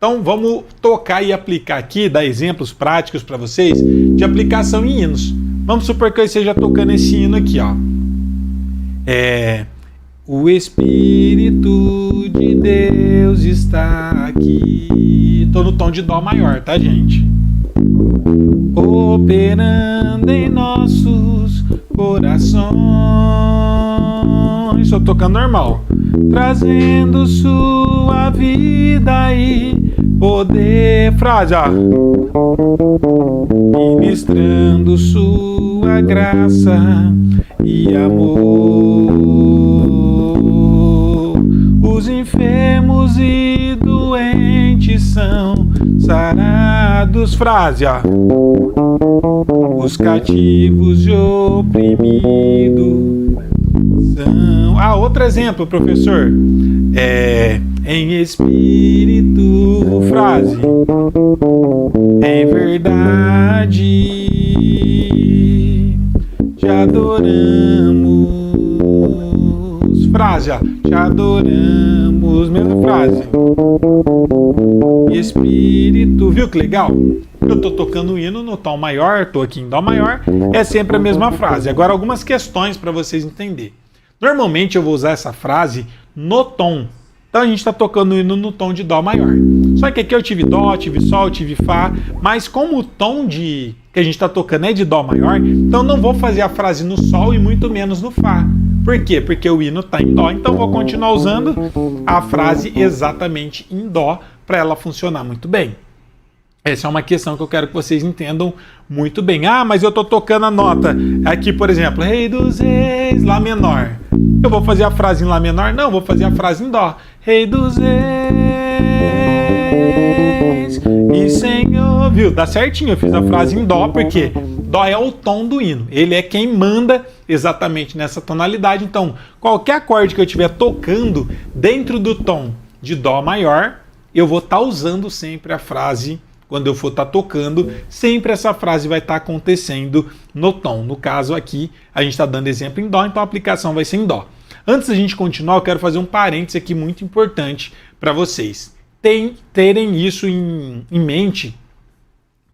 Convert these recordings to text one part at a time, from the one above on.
Então vamos tocar e aplicar aqui, dar exemplos práticos para vocês de aplicação em hinos. Vamos supor que eu esteja tocando esse hino aqui, ó. O Espírito de Deus está aqui. Estou no tom de Dó maior, tá, gente? Operando em nossos corações. Estou tocando normal. Trazendo sua vida e poder. Frase, ó. Ministrando sua graça e amor. Os enfermos e doentes são sarados. Frase, ó. Os cativos e oprimidos são... outro exemplo, professor. Em espírito, frase. Em verdade, te adoramos. Frase, ó. Te adoramos. Mesma frase. Espírito, viu que legal? Eu tô tocando o hino no tom maior, tô aqui em Dó maior, é sempre a mesma frase. Agora algumas questões para vocês entenderem. Normalmente eu vou usar essa frase no tom. Então a gente está tocando o hino no tom de Dó maior. Só que aqui eu tive Dó, tive Sol, tive Fá, mas como o tom que a gente está tocando é de Dó maior, então não vou fazer a frase no Sol e muito menos no Fá. Por quê? Porque o hino está em Dó, então vou continuar usando a frase exatamente em Dó para ela funcionar muito bem. Essa é uma questão que eu quero que vocês entendam muito bem. Mas eu estou tocando a nota aqui, por exemplo, Rei dos Reis, Lá menor. Eu vou fazer a frase em Lá menor? Não, vou fazer a frase em Dó. Rei dos Reis e Senhor. Viu? Dá certinho, eu fiz a frase em Dó, porque Dó é o tom do hino. Ele é quem manda exatamente nessa tonalidade. Então, qualquer acorde que eu estiver tocando dentro do tom de Dó maior, eu vou estar usando sempre a frase. Quando eu for estar tocando, sempre essa frase vai estar acontecendo no tom. No caso aqui, a gente está dando exemplo em Dó, então a aplicação vai ser em Dó. Antes da gente continuar, eu quero fazer um parênteses aqui muito importante para vocês. Terem isso em mente,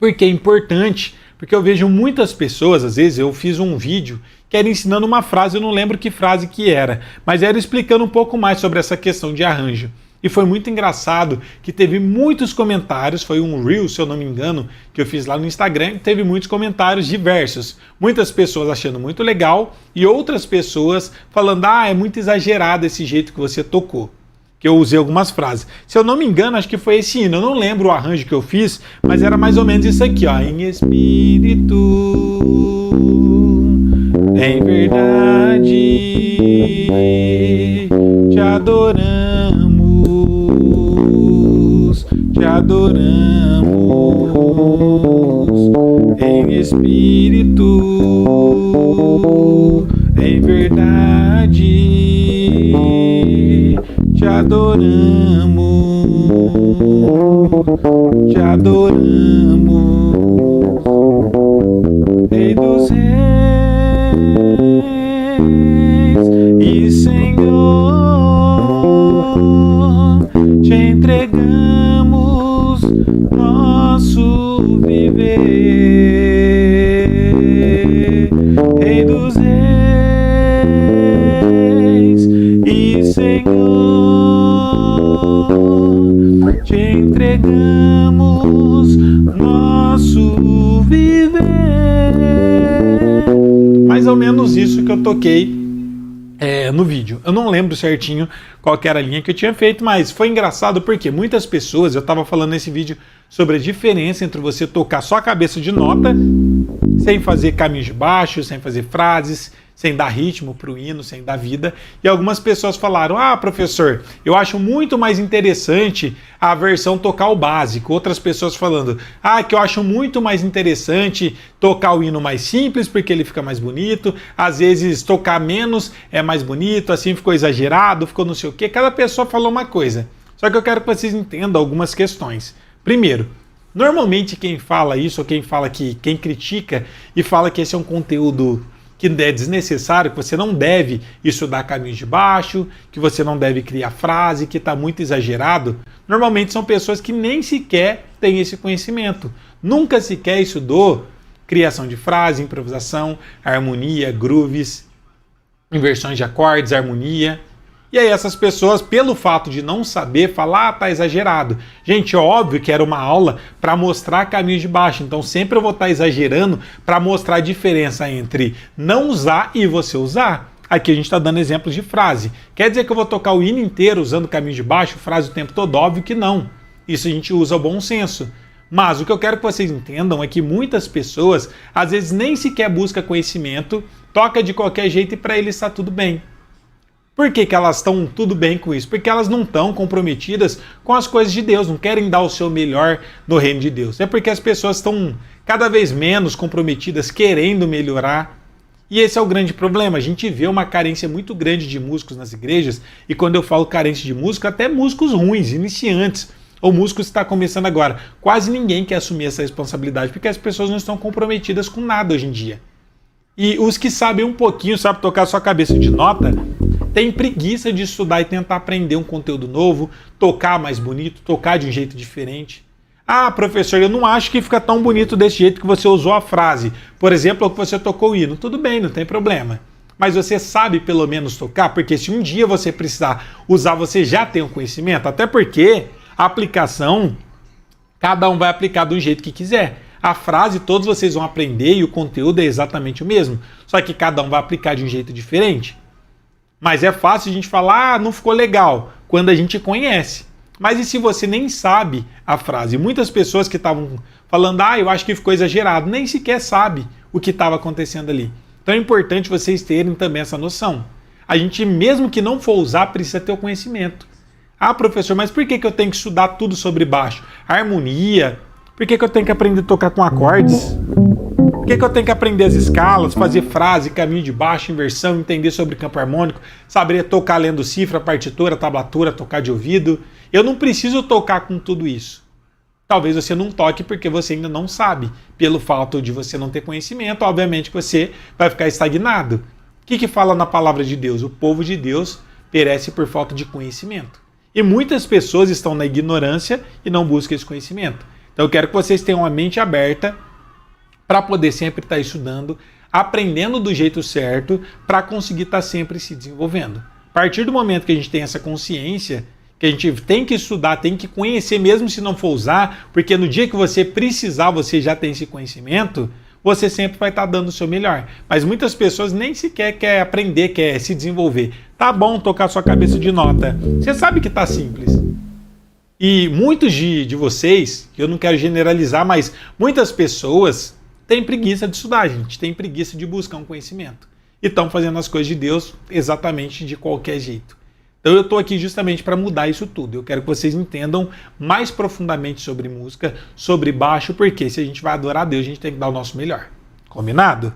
porque é importante, porque eu vejo muitas pessoas, às vezes eu fiz um vídeo que era ensinando uma frase, eu não lembro que frase que era, mas era explicando um pouco mais sobre essa questão de arranjo. E foi muito engraçado que teve muitos comentários, foi um Reel, se eu não me engano, que eu fiz lá no Instagram, teve muitos comentários diversos. Muitas pessoas achando muito legal e outras pessoas falando, é muito exagerado esse jeito que você tocou. Que eu usei algumas frases. Se eu não me engano, acho que foi esse hino, eu não lembro o arranjo que eu fiz, mas era mais ou menos isso aqui, ó. Em espírito, em verdade, te adoramos. Te adoramos em espírito, em verdade, te adoramos, te adoramos, Rei dos Reis e Senhor, te entregamos nosso viver, Rei dos Reis e Senhor, te entregamos nosso viver. Mais ou menos isso que eu toquei no vídeo. Eu não lembro certinho qual que era a linha que eu tinha feito, mas foi engraçado porque muitas pessoas, eu estava falando nesse vídeo sobre a diferença entre você tocar só a cabeça de nota, sem fazer caminhos de baixo, sem fazer frases, sem dar ritmo para o hino, sem dar vida. E algumas pessoas falaram, professor, eu acho muito mais interessante a versão tocar o básico. Outras pessoas falando, que eu acho muito mais interessante tocar o hino mais simples, porque ele fica mais bonito. Às vezes tocar menos é mais bonito, assim ficou exagerado, ficou não sei o quê. Cada pessoa falou uma coisa. Só que eu quero que vocês entendam algumas questões. Primeiro, normalmente quem fala isso, ou quem critica e fala que esse é um conteúdo que é desnecessário, que você não deve estudar caminhos de baixo, que você não deve criar frase, que está muito exagerado, normalmente são pessoas que nem sequer têm esse conhecimento. Nunca sequer estudou criação de frase, improvisação, harmonia, grooves, inversões de acordes, harmonia. E aí essas pessoas, pelo fato de não saber, falar, tá exagerado. Gente, é óbvio que era uma aula para mostrar caminhos de baixo, então sempre eu vou estar exagerando para mostrar a diferença entre não usar e você usar. Aqui a gente está dando exemplos de frase. Quer dizer que eu vou tocar o hino inteiro usando caminho de baixo, frase o tempo todo? Óbvio que não. Isso a gente usa o bom senso. Mas o que eu quero que vocês entendam é que muitas pessoas, às vezes, nem sequer buscam conhecimento, toca de qualquer jeito e para eles está tudo bem. Por que elas estão tudo bem com isso? Porque elas não estão comprometidas com as coisas de Deus, não querem dar o seu melhor no reino de Deus. É porque as pessoas estão cada vez menos comprometidas, querendo melhorar. E esse é o grande problema. A gente vê uma carência muito grande de músicos nas igrejas, e quando eu falo carência de músico, até músicos ruins, iniciantes, ou músicos que estão começando agora. Quase ninguém quer assumir essa responsabilidade, porque as pessoas não estão comprometidas com nada hoje em dia. E os que sabem um pouquinho, sabem tocar sua cabeça de nota, têm preguiça de estudar e tentar aprender um conteúdo novo, tocar mais bonito, tocar de um jeito diferente. Ah, professor, eu não acho que fica tão bonito desse jeito que você usou a frase. Por exemplo, que você tocou o hino. Tudo bem, não tem problema. Mas você sabe pelo menos tocar, porque se um dia você precisar usar, você já tem o conhecimento. Até porque a aplicação, cada um vai aplicar do jeito que quiser. A frase todos vocês vão aprender e o conteúdo é exatamente o mesmo. Só que cada um vai aplicar de um jeito diferente. Mas é fácil a gente falar, não ficou legal, quando a gente conhece. Mas e se você nem sabe a frase? Muitas pessoas que estavam falando, eu acho que ficou exagerado, nem sequer sabe o que estava acontecendo ali. Então é importante vocês terem também essa noção. A gente, mesmo que não for usar, precisa ter o conhecimento. Ah, professor, mas por que eu tenho que estudar tudo sobre baixo? Harmonia. Por que eu tenho que aprender a tocar com acordes? Por que eu tenho que aprender as escalas, fazer frase, caminho de baixo, inversão, entender sobre campo harmônico, saber tocar lendo cifra, partitura, tablatura, tocar de ouvido? Eu não preciso tocar com tudo isso. Talvez você não toque porque você ainda não sabe. Pelo fato de você não ter conhecimento, obviamente que você vai ficar estagnado. O que fala na palavra de Deus? O povo de Deus perece por falta de conhecimento. E muitas pessoas estão na ignorância e não buscam esse conhecimento. Então eu quero que vocês tenham a mente aberta para poder sempre estar estudando, aprendendo do jeito certo, para conseguir estar sempre se desenvolvendo. A partir do momento que a gente tem essa consciência, que a gente tem que estudar, tem que conhecer, mesmo se não for usar, porque no dia que você precisar, você já tem esse conhecimento, você sempre vai estar dando o seu melhor. Mas muitas pessoas nem sequer querem aprender, querem se desenvolver. Tá bom tocar sua cabeça de nota. Você sabe que tá simples. E muitos de vocês, eu não quero generalizar, mas muitas pessoas têm preguiça de estudar, gente. Tem preguiça de buscar um conhecimento. E estão fazendo as coisas de Deus exatamente de qualquer jeito. Então eu estou aqui justamente para mudar isso tudo. Eu quero que vocês entendam mais profundamente sobre música, sobre baixo, porque se a gente vai adorar a Deus, a gente tem que dar o nosso melhor. Combinado?